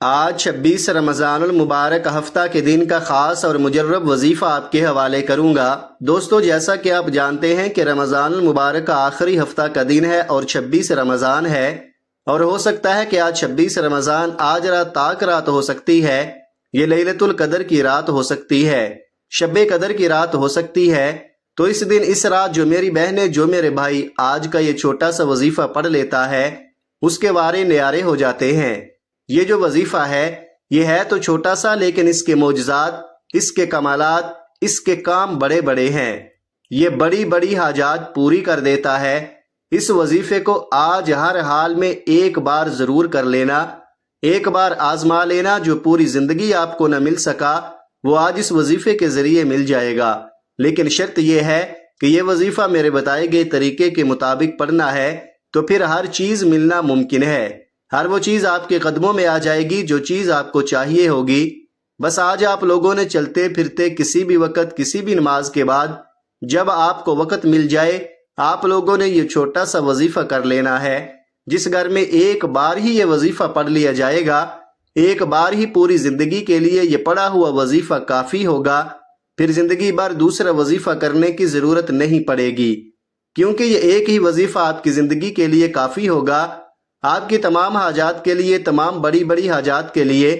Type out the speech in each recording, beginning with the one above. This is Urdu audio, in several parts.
آج 26 رمضان المبارک ہفتہ کے دن کا خاص اور مجرب وظیفہ آپ کے حوالے کروں گا۔ دوستو، جیسا کہ آپ جانتے ہیں کہ رمضان المبارک کا آخری ہفتہ کا دن ہے اور 26 رمضان ہے، اور ہو سکتا ہے کہ آج 26 رمضان آج رات تاک رات ہو سکتی ہے، یہ لیلۃ القدر کی رات ہو سکتی ہے، شب قدر کی رات ہو سکتی ہے۔ تو اس دن اس رات جو میری بہنیں جو میرے بھائی آج کا یہ چھوٹا سا وظیفہ پڑھ لیتا ہے اس کے وارے نیارے ہو جاتے ہیں۔ یہ جو وظیفہ ہے یہ ہے تو چھوٹا سا، لیکن اس کے معجزات، اس کے کمالات، اس کے کام بڑے بڑے ہیں۔ یہ بڑی بڑی حاجات پوری کر دیتا ہے۔ اس وظیفے کو آج ہر حال میں ایک بار ضرور کر لینا، ایک بار آزما لینا۔ جو پوری زندگی آپ کو نہ مل سکا وہ آج اس وظیفے کے ذریعے مل جائے گا، لیکن شرط یہ ہے کہ یہ وظیفہ میرے بتائے گئے طریقے کے مطابق پڑھنا ہے، تو پھر ہر چیز ملنا ممکن ہے۔ ہر وہ چیز آپ کے قدموں میں آ جائے گی جو چیز آپ کو چاہیے ہوگی۔ بس آج آپ لوگوں نے چلتے پھرتے کسی بھی وقت، کسی بھی نماز کے بعد جب آپ کو وقت مل جائے، آپ لوگوں نے یہ چھوٹا سا وظیفہ کر لینا ہے۔ جس گھر میں ایک بار ہی یہ وظیفہ پڑھ لیا جائے گا، ایک بار ہی پوری زندگی کے لیے یہ پڑھا ہوا وظیفہ کافی ہوگا، پھر زندگی بھر دوسرا وظیفہ کرنے کی ضرورت نہیں پڑے گی، کیونکہ یہ ایک ہی وظیفہ آپ کی زندگی کے لیے کافی ہوگا۔ آپ کی تمام حاجات کے لیے، تمام بڑی بڑی حاجات کے لیے،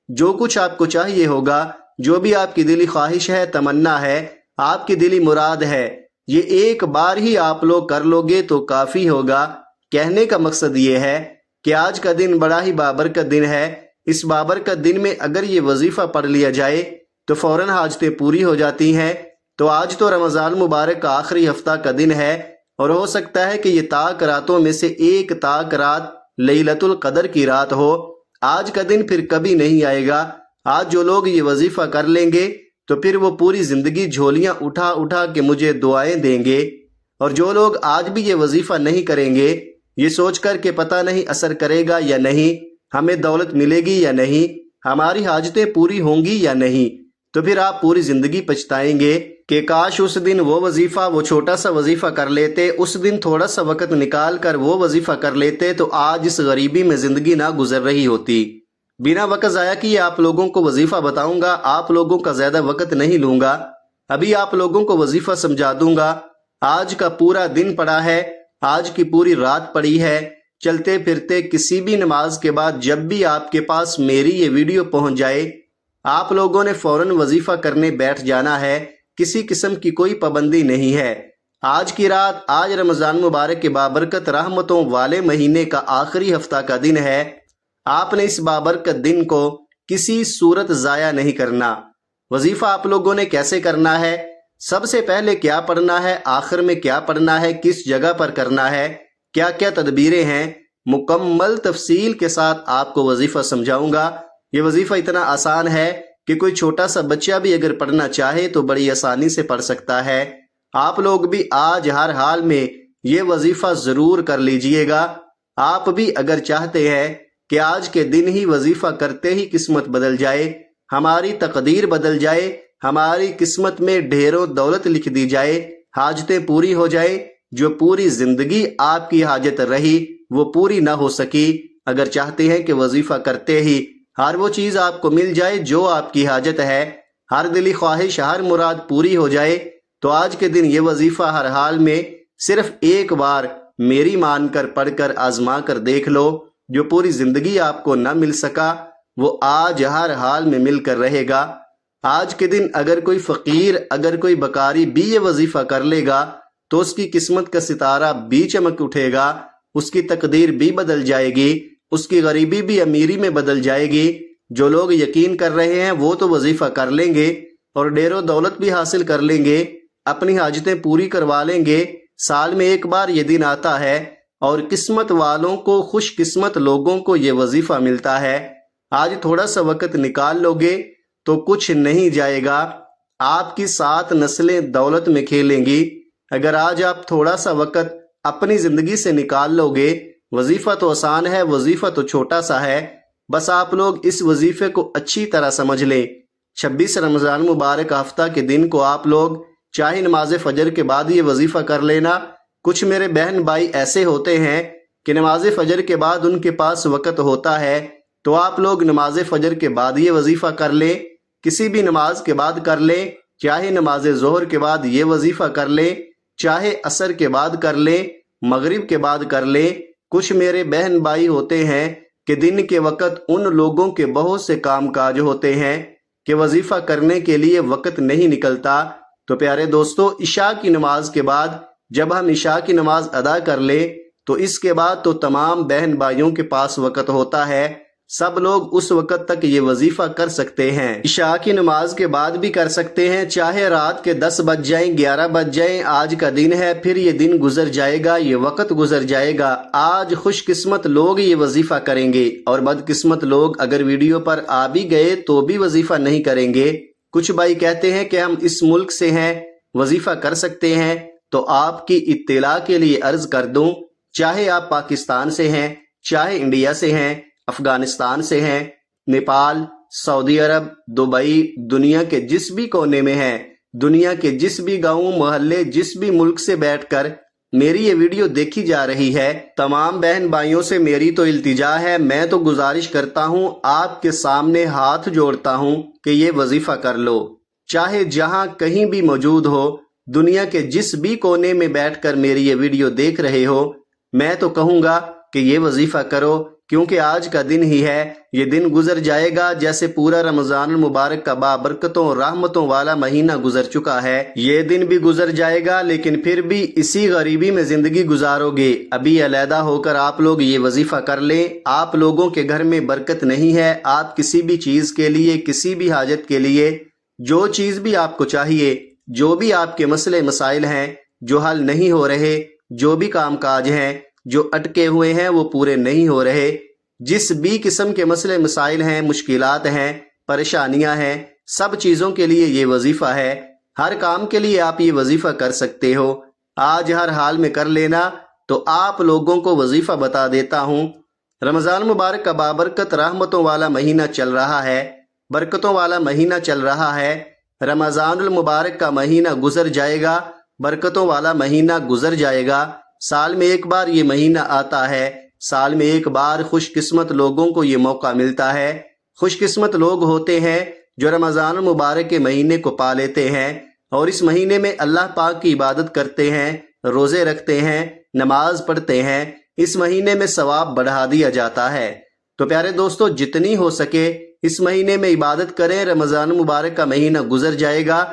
جو کچھ آپ کو چاہیے ہوگا، جو بھی آپ کی دلی خواہش ہے، تمنا ہے، آپ کی دلی مراد ہے، یہ ایک بار ہی آپ لوگ کر لو گے تو کافی ہوگا۔ کہنے کا مقصد یہ ہے کہ آج کا دن بڑا ہی بابرکت دن ہے۔ اس بابرکت دن میں اگر یہ وظیفہ پڑھ لیا جائے تو فوراً حاجتیں پوری ہو جاتی ہیں۔ تو آج تو رمضان مبارک کا آخری ہفتہ کا دن ہے، اور ہو سکتا ہے کہ یہ تاک راتوں میں سے ایک تاک رات لیلۃ القدر کی رات ہو۔ آج کا دن پھر کبھی نہیں آئے گا۔ آج جو لوگ یہ وظیفہ کر لیں گے تو پھر وہ پوری زندگی جھولیاں اٹھا اٹھا کے مجھے دعائیں دیں گے، اور جو لوگ آج بھی یہ وظیفہ نہیں کریں گے، یہ سوچ کر کہ پتہ نہیں اثر کرے گا یا نہیں، ہمیں دولت ملے گی یا نہیں، ہماری حاجتیں پوری ہوں گی یا نہیں، تو پھر آپ پوری زندگی پچھتائیں گے کہ کاش اس دن وہ وظیفہ، وہ چھوٹا سا وظیفہ کر لیتے، اس دن تھوڑا سا وقت نکال کر وہ وظیفہ کر لیتے تو آج اس غریبی میں زندگی نہ گزر رہی ہوتی۔ بنا وقت ضائع کیے آپ لوگوں کو وظیفہ بتاؤں گا، آپ لوگوں کا زیادہ وقت نہیں لوں گا، ابھی آپ لوگوں کو وظیفہ سمجھا دوں گا۔ آج کا پورا دن پڑا ہے، آج کی پوری رات پڑی ہے، چلتے پھرتے کسی بھی نماز کے بعد جب بھی آپ کے پاس میری یہ ویڈیو پہنچ جائے، آپ لوگوں نے فوراً وظیفہ کرنے بیٹھ جانا ہے۔ کسی قسم کی کوئی پابندی نہیں ہے۔ آج کی رات، آج رمضان مبارک کے بابرکت رحمتوں والے مہینے کا آخری ہفتہ کا دن ہے۔ آپ نے اس بابرکت دن کو کسی صورت ضائع نہیں کرنا۔ وظیفہ آپ لوگوں نے کیسے کرنا ہے، سب سے پہلے کیا پڑھنا ہے، آخر میں کیا پڑھنا ہے، کس جگہ پر کرنا ہے، کیا کیا تدبیریں ہیں، مکمل تفصیل کے ساتھ آپ کو وظیفہ سمجھاؤں گا۔ یہ وظیفہ اتنا آسان ہے کہ کوئی چھوٹا سا بچہ بھی اگر پڑھنا چاہے تو بڑی آسانی سے پڑھ سکتا ہے۔ آپ لوگ بھی آج ہر حال میں یہ وظیفہ ضرور کر لیجئے گا۔ آپ بھی اگر چاہتے ہیں کہ آج کے دن ہی وظیفہ کرتے ہی قسمت بدل جائے، ہماری تقدیر بدل جائے، ہماری قسمت میں ڈھیروں دولت لکھ دی جائے، حاجتیں پوری ہو جائے، جو پوری زندگی آپ کی حاجت رہی وہ پوری نہ ہو سکی، اگر چاہتے ہیں کہ وظیفہ کرتے ہی ہر وہ چیز آپ کو مل جائے جو آپ کی حاجت ہے، ہر دلی خواہش، ہر مراد پوری ہو جائے، تو آج کے دن یہ وظیفہ ہر حال میں صرف ایک بار میری مان کر پڑھ کر آزما کر دیکھ لو۔ جو پوری زندگی آپ کو نہ مل سکا وہ آج ہر حال میں مل کر رہے گا۔ آج کے دن اگر کوئی فقیر، اگر کوئی بکاری بھی یہ وظیفہ کر لے گا تو اس کی قسمت کا ستارہ بھی چمک اٹھے گا، اس کی تقدیر بھی بدل جائے گی، اس کی غریبی بھی امیری میں بدل جائے گی۔ جو لوگ یقین کر رہے ہیں وہ تو وظیفہ کر لیں گے اور ڈھیر و دولت بھی حاصل کر لیں گے، اپنی حاجتیں پوری کروا لیں گے۔ سال میں ایک بار یہ دن آتا ہے اور قسمت والوں کو، خوش قسمت لوگوں کو یہ وظیفہ ملتا ہے۔ آج تھوڑا سا وقت نکال لو گے تو کچھ نہیں جائے گا، آپ کی 7 نسلیں دولت میں کھیلیں گی۔ اگر آج آپ تھوڑا سا وقت اپنی زندگی سے نکال لو گے، وظیفہ تو آسان ہے، وظیفہ تو چھوٹا سا ہے، بس آپ لوگ اس وظیفے کو اچھی طرح سمجھ لیں۔ 26 رمضان مبارک ہفتہ کے دن کو آپ لوگ چاہے نماز فجر کے بعد یہ وظیفہ کر لینا۔ کچھ میرے بہن بھائی ایسے ہوتے ہیں کہ نماز فجر کے بعد ان کے پاس وقت ہوتا ہے تو آپ لوگ نماز فجر کے بعد یہ وظیفہ کر لیں، کسی بھی نماز کے بعد کر لیں، چاہے نماز ظہر کے بعد یہ وظیفہ کر لیں، چاہے عصر کے بعد کر لیں، مغرب کے بعد کر لیں۔ کچھ میرے بہن بھائی ہوتے ہیں کہ دن کے وقت ان لوگوں کے بہت سے کام کاج ہوتے ہیں کہ وظیفہ کرنے کے لیے وقت نہیں نکلتا۔ تو پیارے دوستو، عشاء کی نماز کے بعد جب ہم عشاء کی نماز ادا کر لیں تو اس کے بعد تو تمام بہن بھائیوں کے پاس وقت ہوتا ہے، سب لوگ اس وقت تک یہ وظیفہ کر سکتے ہیں۔ عشاء کی نماز کے بعد بھی کر سکتے ہیں، چاہے رات کے 10 بج جائیں، 11 بج جائیں، آج کا دن ہے، پھر یہ دن گزر جائے گا، یہ وقت گزر جائے گا۔ آج خوش قسمت لوگ یہ وظیفہ کریں گے اور بدقسمت لوگ اگر ویڈیو پر آ بھی گئے تو بھی وظیفہ نہیں کریں گے۔ کچھ بھائی کہتے ہیں کہ ہم اس ملک سے ہیں، وظیفہ کر سکتے ہیں، تو آپ کی اطلاع کے لیے عرض کر دوں، چاہے آپ پاکستان سے ہیں، چاہے انڈیا سے ہیں، افغانستان سے ہیں، نیپال، سعودی عرب، دبئی، دنیا کے جس بھی کونے میں ہیں، دنیا کے جس بھی گاؤں محلے جس بھی ملک سے بیٹھ کر میری یہ ویڈیو دیکھی جا رہی ہے، تمام بہن بھائیوں سے میری تو التجا ہے، میں تو گزارش کرتا ہوں، آپ کے سامنے ہاتھ جوڑتا ہوں کہ یہ وظیفہ کر لو، چاہے جہاں کہیں بھی موجود ہو، دنیا کے جس بھی کونے میں بیٹھ کر میری یہ ویڈیو دیکھ رہے ہو، میں تو کہوں گا کہ یہ وظیفہ کرو، کیونکہ آج کا دن ہی ہے، یہ دن گزر جائے گا جیسے پورا رمضان المبارک کا بابرکتوں اور رحمتوں والا مہینہ گزر چکا ہے۔ یہ دن بھی گزر جائے گا، لیکن پھر بھی اسی غریبی میں زندگی گزارو گے۔ ابھی علیحدہ ہو کر آپ لوگ یہ وظیفہ کر لیں، آپ لوگوں کے گھر میں برکت نہیں ہے، آپ کسی بھی چیز کے لیے، کسی بھی حاجت کے لیے، جو چیز بھی آپ کو چاہیے، جو بھی آپ کے مسئلے مسائل ہیں جو حل نہیں ہو رہے، جو بھی کام کاج ہیں جو اٹکے ہوئے ہیں وہ پورے نہیں ہو رہے، جس بھی قسم کے مسئلے مسائل ہیں، مشکلات ہیں، پریشانیاں ہیں، سب چیزوں کے لیے یہ وظیفہ ہے۔ ہر کام کے لیے آپ یہ وظیفہ کر سکتے ہو، آج ہر حال میں کر لینا۔ تو آپ لوگوں کو وظیفہ بتا دیتا ہوں، رمضان مبارک کا بابرکت رحمتوں والا مہینہ چل رہا ہے، برکتوں والا مہینہ چل رہا ہے۔ رمضان المبارک کا مہینہ گزر جائے گا، برکتوں والا مہینہ گزر جائے گا، سال میں ایک بار یہ مہینہ آتا ہے، سال میں ایک بار خوش قسمت لوگوں کو یہ موقع ملتا ہے۔ خوش قسمت لوگ ہوتے ہیں جو رمضان المبارک کے مہینے کو پا لیتے ہیں اور اس مہینے میں اللہ پاک کی عبادت کرتے ہیں، روزے رکھتے ہیں، نماز پڑھتے ہیں، اس مہینے میں ثواب بڑھا دیا جاتا ہے۔ تو پیارے دوستو، جتنی ہو سکے اس مہینے میں عبادت کریں، رمضان مبارک کا مہینہ گزر جائے گا،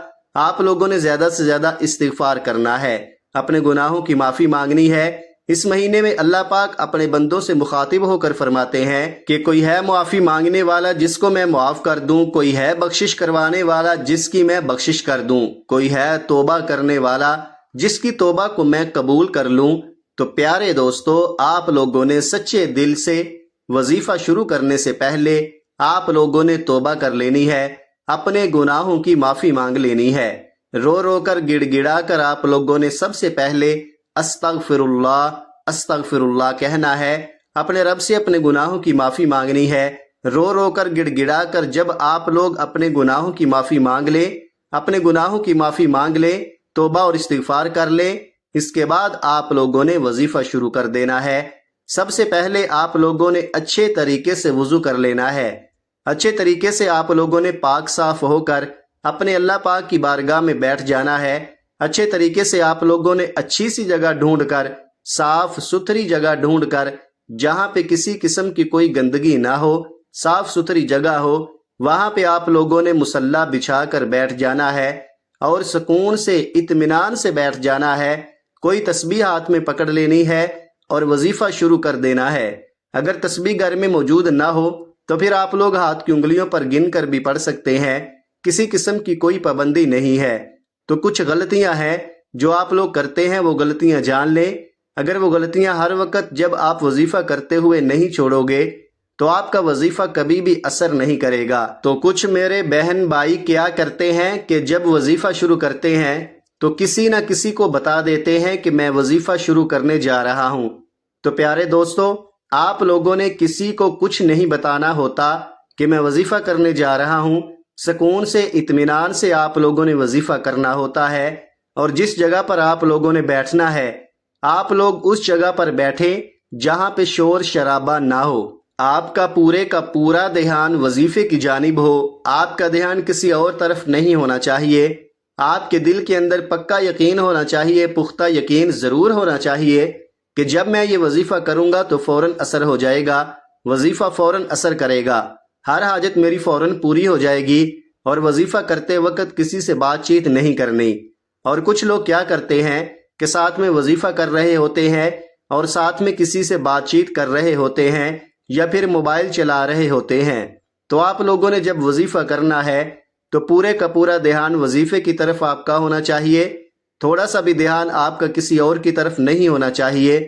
آپ لوگوں نے زیادہ سے زیادہ استغفار کرنا ہے، اپنے گناہوں کی معافی مانگنی ہے۔ اس مہینے میں اللہ پاک اپنے بندوں سے مخاطب ہو کر فرماتے ہیں کہ کوئی ہے معافی مانگنے والا جس کو میں معاف کر دوں، کوئی ہے بخشش کروانے والا جس کی میں بخشش کر دوں، کوئی ہے توبہ کرنے والا جس کی توبہ کو میں قبول کر لوں۔ تو پیارے دوستو، آپ لوگوں نے سچے دل سے وظیفہ شروع کرنے سے پہلے آپ لوگوں نے توبہ کر لینی ہے، اپنے گناہوں کی معافی مانگ لینی ہے، رو رو کر گڑ گڑا کر آپ لوگوں نے سب سے پہلے استغفر اللہ کہنا ہے، اپنے رب سے اپنے گناہوں کی معافی مانگنی ہے، رو رو کر گڑ گڑا کر۔ جب آپ لوگ اپنے گناہوں کی معافی مانگ لیں، اپنے گناہوں کی معافی مانگ لیں، توبہ اور استغفار کر لیں، اس کے بعد آپ لوگوں نے وظیفہ شروع کر دینا ہے۔ سب سے پہلے آپ لوگوں نے اچھے طریقے سے وضو کر لینا ہے، اچھے طریقے سے آپ لوگوں نے پاک صاف ہو کر اپنے اللہ پاک کی بارگاہ میں بیٹھ جانا ہے۔ اچھے طریقے سے آپ لوگوں نے اچھی سی جگہ ڈھونڈ کر، صاف ستھری جگہ ڈھونڈ کر، جہاں پہ کسی قسم کی کوئی گندگی نہ ہو، صاف ستھری جگہ ہو، وہاں پہ آپ لوگوں نے مصلی بچھا کر بیٹھ جانا ہے اور سکون سے، اطمینان سے بیٹھ جانا ہے۔ کوئی تسبیح ہاتھ میں پکڑ لینی ہے اور وظیفہ شروع کر دینا ہے۔ اگر تسبیح گھر میں موجود نہ ہو تو پھر آپ لوگ ہاتھ کی انگلیوں پر گن کر بھی پڑھ سکتے ہیں، کسی قسم کی کوئی پابندی نہیں ہے۔ تو کچھ غلطیاں ہیں جو آپ لوگ کرتے ہیں، وہ غلطیاں جان لیں۔ اگر وہ غلطیاں ہر وقت جب آپ وظیفہ کرتے ہوئے نہیں چھوڑو گے تو آپ کا وظیفہ کبھی بھی اثر نہیں کرے گا۔ تو کچھ میرے بہن بھائی کیا کرتے ہیں کہ جب وظیفہ شروع کرتے ہیں تو کسی نہ کسی کو بتا دیتے ہیں کہ میں وظیفہ شروع کرنے جا رہا ہوں۔ تو پیارے دوستو، آپ لوگوں نے کسی کو کچھ نہیں بتانا ہوتا کہ میں وظیفہ کرنے جا رہا ہوں، سکون سے، اطمینان سے آپ لوگوں نے وظیفہ کرنا ہوتا ہے، اور جس جگہ پر آپ لوگوں نے بیٹھنا ہے آپ لوگ اس جگہ پر بیٹھیں جہاں پہ شور شرابہ نہ ہو، آپ کا پورا دھیان وظیفے کی جانب ہو، آپ کا دھیان کسی اور طرف نہیں ہونا چاہیے۔ آپ کے دل کے اندر پکا یقین ہونا چاہیے، پختہ یقین ضرور ہونا چاہیے کہ جب میں یہ وظیفہ کروں گا تو فوراً اثر ہو جائے گا، وظیفہ فوراً اثر کرے گا، ہر حاجت میری فوراً پوری ہو جائے گی، اور وظیفہ کرتے وقت کسی سے بات چیت نہیں کرنی۔ اور کچھ لوگ کیا کرتے ہیں کہ ساتھ میں وظیفہ کر رہے ہوتے ہیں اور ساتھ میں کسی سے بات چیت کر رہے ہوتے ہیں یا پھر موبائل چلا رہے ہوتے ہیں۔ تو آپ لوگوں نے جب وظیفہ کرنا ہے تو پورا دھیان وظیفے کی طرف آپ کا ہونا چاہیے، تھوڑا سا بھی دھیان آپ کا کسی اور کی طرف نہیں ہونا چاہیے۔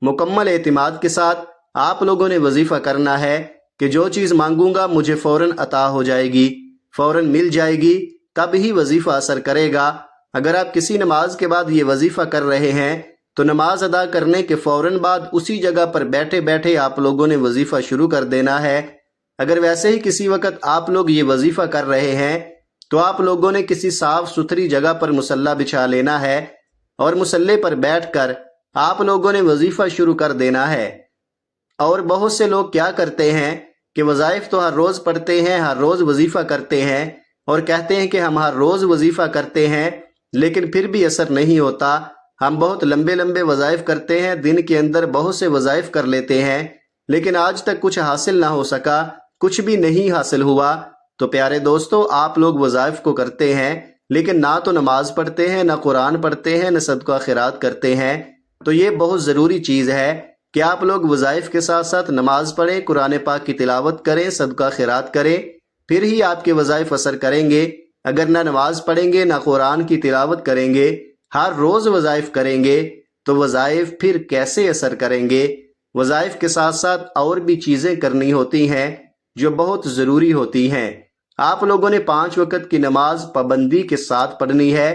مکمل اعتماد کے ساتھ آپ لوگوں نے وظیفہ کرنا ہے کہ جو چیز مانگوں گا مجھے فوراً عطا ہو جائے گی، فوراً مل جائے گی، تب ہی وظیفہ اثر کرے گا۔ اگر آپ کسی نماز کے بعد یہ وظیفہ کر رہے ہیں تو نماز ادا کرنے کے فوراً بعد اسی جگہ پر بیٹھے بیٹھے آپ لوگوں نے وظیفہ شروع کر دینا ہے۔ اگر ویسے ہی کسی وقت آپ لوگ یہ وظیفہ کر رہے ہیں تو آپ لوگوں نے کسی صاف ستھری جگہ پر مصلی بچھا لینا ہے اور مصلی پر بیٹھ کر آپ لوگوں نے وظیفہ شروع کر دینا ہے۔ اور بہت سے لوگ کیا کرتے ہیں کہ وظائف تو ہر روز پڑھتے ہیں، ہر روز وظیفہ کرتے ہیں اور کہتے ہیں کہ ہم ہر روز وظیفہ کرتے ہیں لیکن پھر بھی اثر نہیں ہوتا۔ ہم بہت لمبے وظائف کرتے ہیں، دن کے اندر بہت سے وظائف کر لیتے ہیں لیکن آج تک کچھ حاصل نہ ہو سکا، کچھ بھی نہیں حاصل ہوا۔ تو پیارے دوستو، آپ لوگ وظائف کو کرتے ہیں لیکن نہ تو نماز پڑھتے ہیں، نہ قرآن پڑھتے ہیں، نہ صدقہ خیرات کرتے ہیں۔ تو یہ بہت ضروری چیز ہے کہ آپ لوگ وظائف کے ساتھ ساتھ نماز پڑھیں، قرآن پاک کی تلاوت کریں، صدقہ خیرات کریں، پھر ہی آپ کے وظائف اثر کریں گے۔ اگر نہ نماز پڑھیں گے، نہ قرآن کی تلاوت کریں گے، ہر روز وظائف کریں گے تو وظائف پھر کیسے اثر کریں گے؟ وظائف کے ساتھ ساتھ اور بھی چیزیں کرنی ہوتی ہیں جو بہت ضروری ہوتی ہیں۔ آپ لوگوں نے 5 وقت کی نماز پابندی کے ساتھ پڑھنی ہے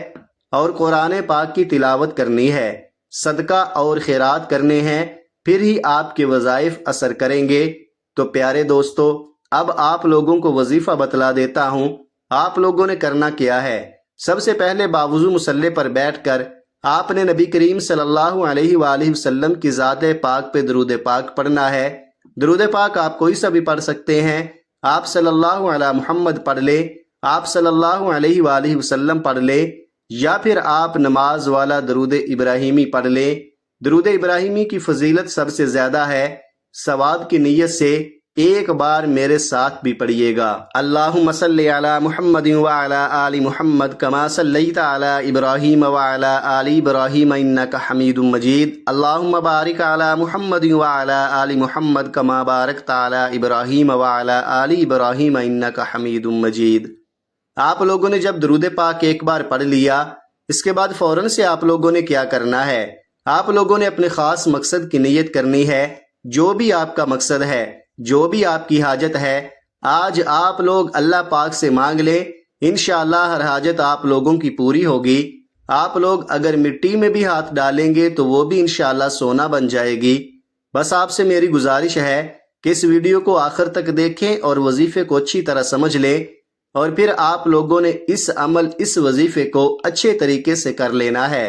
اور قرآن پاک کی تلاوت کرنی ہے، صدقہ اور خیرات کرنے ہیں، پھر ہی آپ کے وظائف اثر کریں گے۔ تو پیارے دوستو، اب آپ لوگوں کو وظیفہ بتلا دیتا ہوں۔ آپ لوگوں نے کرنا کیا ہے؟ سب سے پہلے باوضو مصلی پر بیٹھ کر آپ نے نبی کریم صلی اللہ علیہ وآلہ وسلم کی ذات پاک پہ درود پاک پڑھنا ہے۔ درود پاک آپ کوئی سا بھی پڑھ سکتے ہیں، آپ صلی اللہ علی محمد پڑھ لے، آپ صلی اللہ علیہ وآلہ وسلم پڑھ لے، یا پھر آپ نماز والا درود ابراہیمی پڑھ لے۔ درود ابراہیمی کی فضیلت سب سے زیادہ ہے۔ ثواب کی نیت سے ایک بار میرے ساتھ بھی پڑھیے گا۔ اللہم صلی علی محمد وعلی آل محمد کما صلیت علی ابراہیم وعلی آل ابراہیم انک حمید مجید۔ اللہم بارک علی محمد وعلی آل محمد کما بارکت علی ابراہیم وعلی آل ابراہیم انک حمید مجید۔ آپ لوگوں نے جب درود پاک ایک بار پڑھ لیا، اس کے بعد فوراً سے آپ لوگوں نے کیا کرنا ہے؟ آپ لوگوں نے اپنے خاص مقصد کی نیت کرنی ہے۔ جو بھی آپ کا مقصد ہے، جو بھی آپ کی حاجت ہے، آج آپ لوگ اللہ پاک سے مانگ لیں، انشاءاللہ ہر حاجت آپ لوگوں کی پوری ہوگی۔ آپ لوگ اگر مٹی میں بھی ہاتھ ڈالیں گے تو وہ بھی انشاءاللہ سونا بن جائے گی۔ بس آپ سے میری گزارش ہے کہ اس ویڈیو کو آخر تک دیکھیں اور وظیفے کو اچھی طرح سمجھ لیں، اور پھر آپ لوگوں نے اس وظیفے کو اچھے طریقے سے کر لینا ہے۔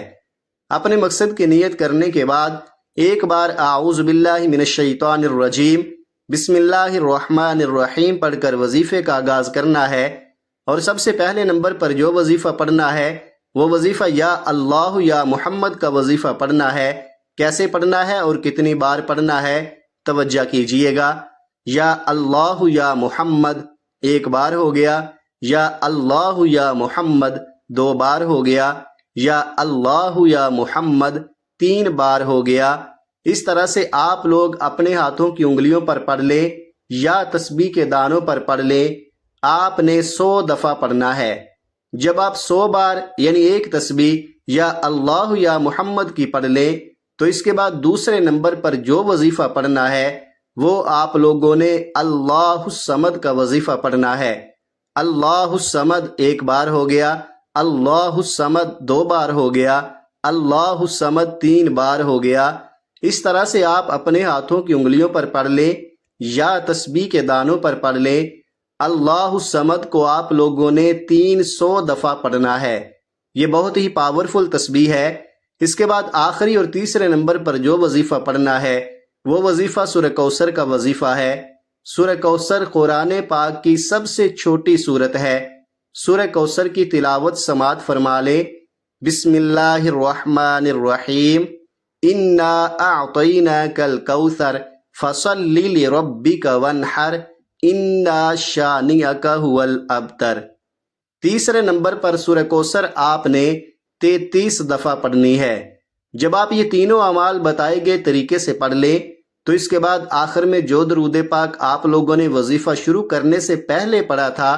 اپنے مقصد کی نیت کرنے کے بعد ایک بار اعوذ باللہ من الشیطان الرجیم بسم اللہ الرحمن الرحیم پڑھ کر وظیفے کا آغاز کرنا ہے۔ اور سب سے پہلے نمبر پر جو وظیفہ پڑھنا ہے وہ وظیفہ یا اللہ یا محمد کا وظیفہ پڑھنا ہے۔ کیسے پڑھنا ہے اور کتنی بار پڑھنا ہے؟ توجہ کیجئے گا۔ یا اللہ یا محمد ایک بار ہو گیا، یا اللہ یا محمد 2 بار ہو گیا، یا اللہ یا محمد 3 بار ہو گیا۔ اس طرح سے آپ لوگ اپنے ہاتھوں کی انگلیوں پر پڑھ لیں یا تسبیح کے دانوں پر پڑھ لیں۔ آپ نے 100 دفعہ پڑھنا ہے۔ جب آپ 100 بار یعنی ایک تسبیح یا اللہ یا محمد کی پڑھ لیں تو اس کے بعد دوسرے نمبر پر جو وظیفہ پڑھنا ہے وہ آپ لوگوں نے اللہ الصمد کا وظیفہ پڑھنا ہے۔ اللہ الصمد 1 بار ہو گیا، اللہ الصمد 2 بار ہو گیا، اللہ الصمد 3 بار ہو گیا۔ اس طرح سے آپ اپنے ہاتھوں کی انگلیوں پر پڑھ لیں یا تسبیح کے دانوں پر پڑھ لیں۔ اللہ الصمد کو آپ لوگوں نے 300 دفعہ پڑھنا ہے۔ یہ بہت ہی پاورفل تسبیح ہے۔ اس کے بعد آخری اور تیسرے نمبر پر جو وظیفہ پڑھنا ہے وہ وظیفہ سورہ کوثر کا وظیفہ ہے۔ سورہ کوثر قرآن پاک کی سب سے چھوٹی سورت ہے۔ سورہ کوثر کی تلاوت سماعت فرما لیں۔ بسم اللہ الرحمن الرحیم، انا اعطیناک الکوثر فصل لربک وانحر انا شانئک ھو الابتر۔ تیسرے نمبر پر سورہ کوثر آپ نے 33 دفعہ پڑھنی ہے۔ جب آپ یہ تینوں اعمال بتائے گئے طریقے سے پڑھ لیں تو اس کے بعد آخر میں جو درود پاک آپ لوگوں نے وظیفہ شروع کرنے سے پہلے پڑھا تھا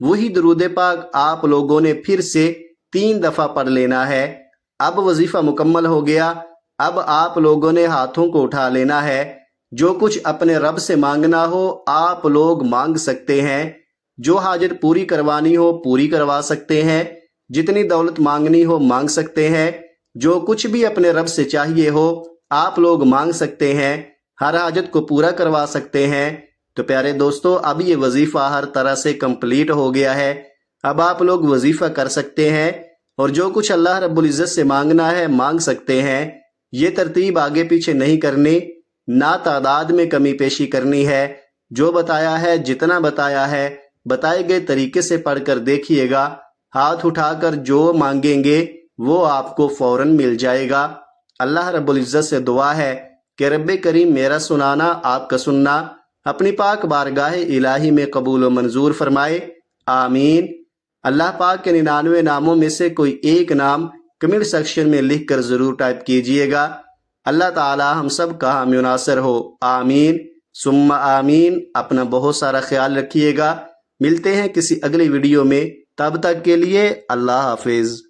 وہی درود پاک آپ لوگوں نے پھر سے 3 دفعہ پڑھ لینا ہے۔ اب وظیفہ مکمل ہو گیا۔ اب آپ لوگوں نے ہاتھوں کو اٹھا لینا ہے۔ جو کچھ اپنے رب سے مانگنا ہو آپ لوگ مانگ سکتے ہیں۔ جو حاجت پوری کروانی ہو پوری کروا سکتے ہیں۔ جتنی دولت مانگنی ہو مانگ سکتے ہیں۔ جو کچھ بھی اپنے رب سے چاہیے ہو آپ لوگ مانگ سکتے ہیں۔ ہر حاجت کو پورا کروا سکتے ہیں۔ تو پیارے دوستو، اب یہ وظیفہ ہر طرح سے کمپلیٹ ہو گیا ہے۔ اب آپ لوگ وظیفہ کر سکتے ہیں اور جو کچھ اللہ رب العزت سے مانگنا ہے مانگ سکتے ہیں۔ یہ ترتیب آگے پیچھے نہیں کرنی، نہ تعداد میں کمی پیشی کرنی ہے۔ جو بتایا ہے، جتنا بتایا ہے، بتائے گئے طریقے سے پڑھ کر دیکھیے گا۔ ہاتھ اٹھا کر جو مانگیں گے وہ آپ کو فوراً مل جائے گا۔ اللہ رب العزت سے دعا ہے کہ رب کریم میرا سنانا، آپ کا سننا اپنی پاک بارگاہ الہی میں قبول و منظور فرمائے، آمین۔ اللہ پاک کے 99 ناموں میں سے کوئی ایک نام کمنٹ سیکشن میں لکھ کر ضرور ٹائپ کیجئے گا۔ اللہ تعالی ہم سب کا حامی و ناصر ہو، آمین ثم آمین۔ اپنا بہت سارا خیال رکھیے گا۔ ملتے ہیں کسی اگلی ویڈیو میں، تب تک کے لیے اللہ حافظ۔